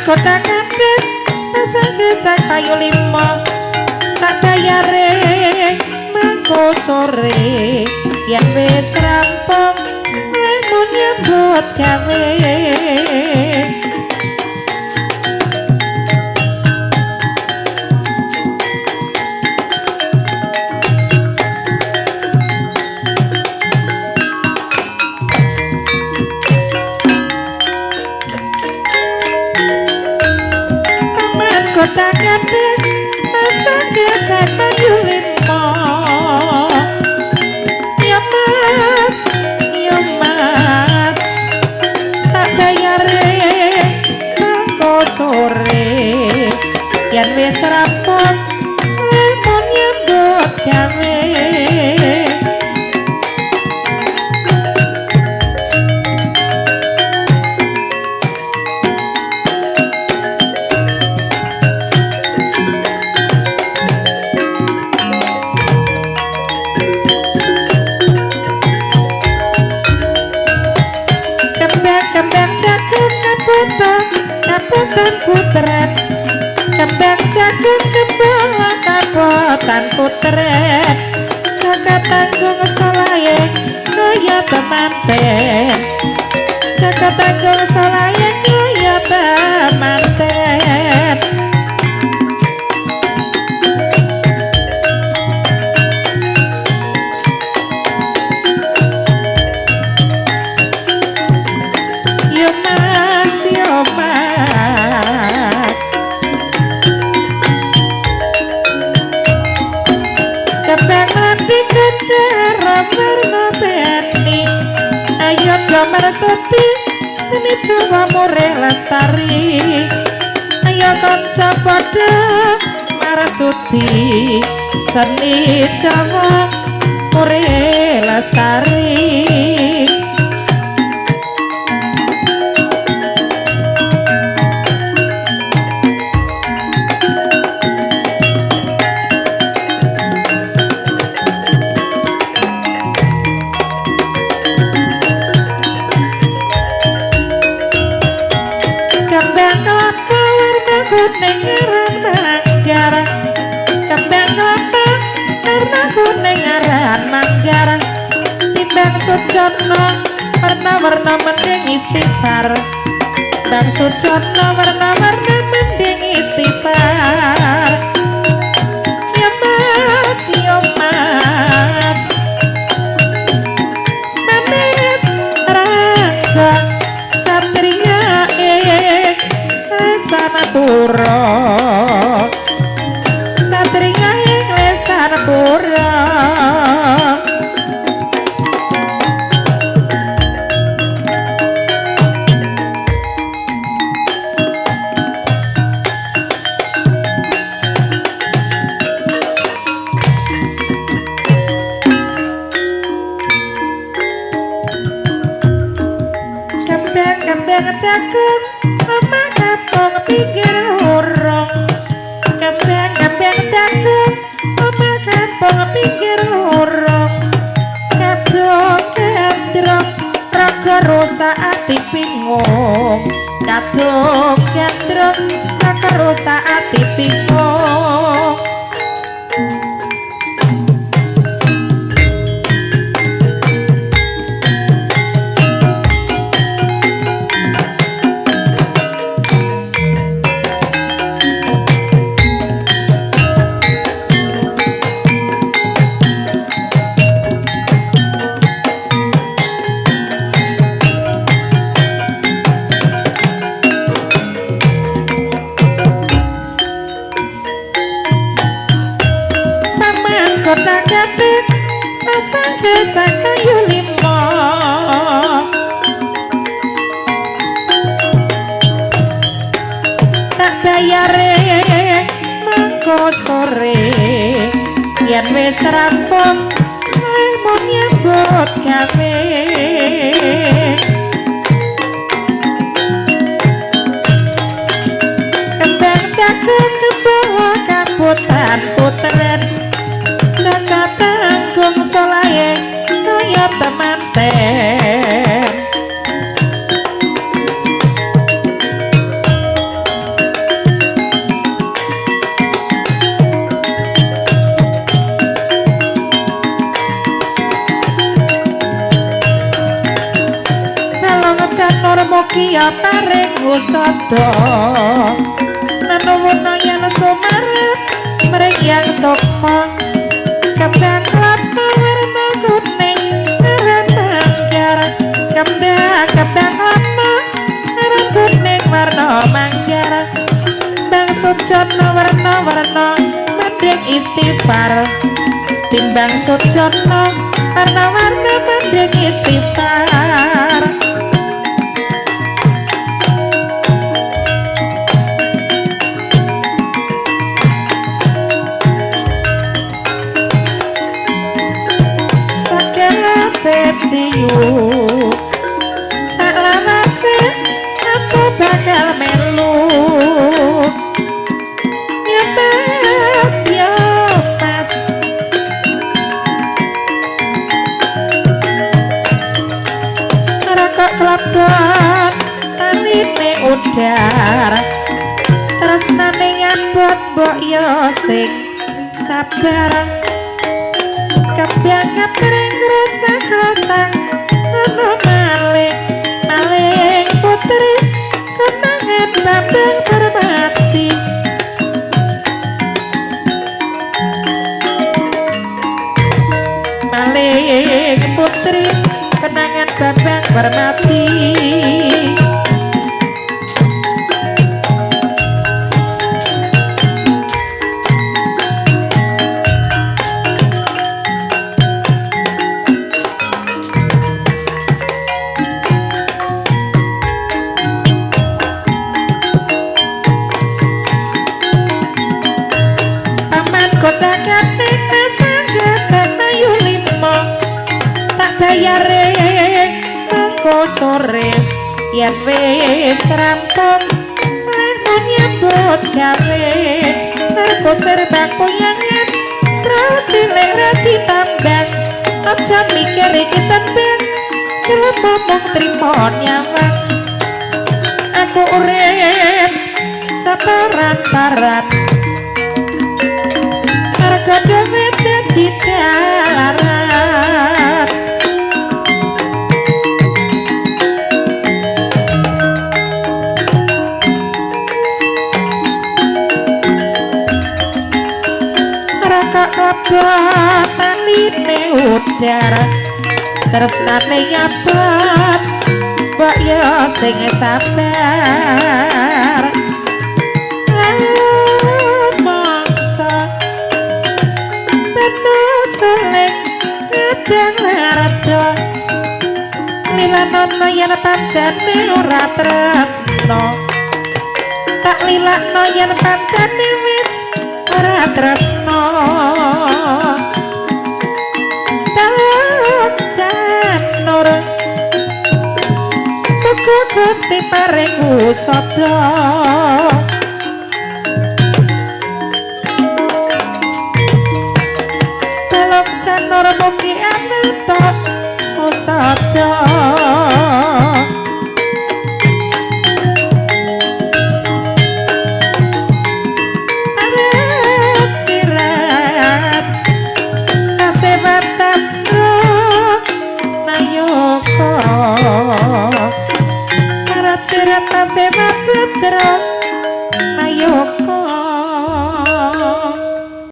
Kota kadet pasang gesang payu lima tak bayare mangko sore yen wis rampung lemon nyambut gawe kota kadet pasang gesang payu lima ya mas tak bayare mangko sore yen wis rampung lemon nyambut gawe kaputan putret kembang jagung kembang kaputan putret jaga tanggung solaye kaya temanten jaga tanggung solaye kaya temanten yo mas kembang mati kedera warna beni ayo gambar seti seni Jawa mureh lestari ayo kanca padha marasuti seni Jawa mureh lestari kembang kelapa warna kuning aran manggar kembang kelapa warna kuning aran manggar timbang sujono warna-warna mending istighfar bang sujono warna-warna mending istighfar ya mas manis rangga satria Sanapura satria ing Sanapura kembang jagung oma kapong pinggir urung kembang jagung oma kapong pinggir urung kadung gendrong raga rusak ati bingung kadung gendrong raga rusak ati bingung kota kadet pasang gesang kayu lima tak bayare mangko sore yen wis rampung lemon nyambut nyambut gawe kembang jagung kebawa kaputan puteren jagat tanggung solaye kaya temanten Mugia paring usada nanuwuna yen sumarep mring yang sukma kembang kelapa warna kuning warna manggar kembang kelapa warna kuning warna manggar bang sujono warna mending istighfar timbang sujono warna mending istighfar ciu saklawase aku bakal melu ya pas rokok kelabot tanine udar tresnane nyambut mbok yo sing sabar kembang kapreng rasa ono maling putri kenangan Bambang Permati maling putri kenangan Bambang Permati sore yen wis rampung lamun nyambut gawe sarko serbang poyangan prau cilik rati tambang aja mikir iki tembang kelem mung trimo nyawang aku urip saparat-parat harga dhewe dadi jalaran taline udar tresnane nyabot mbok yo sing sabar mangsa penuh seleng kadang rada lilanono yen pancene ora tresno tak lilakno yen pancene wis ora tresno dalem janur muga Gusti paring usada dalem janur mugi ananton usada Serat sebat secerah ayoko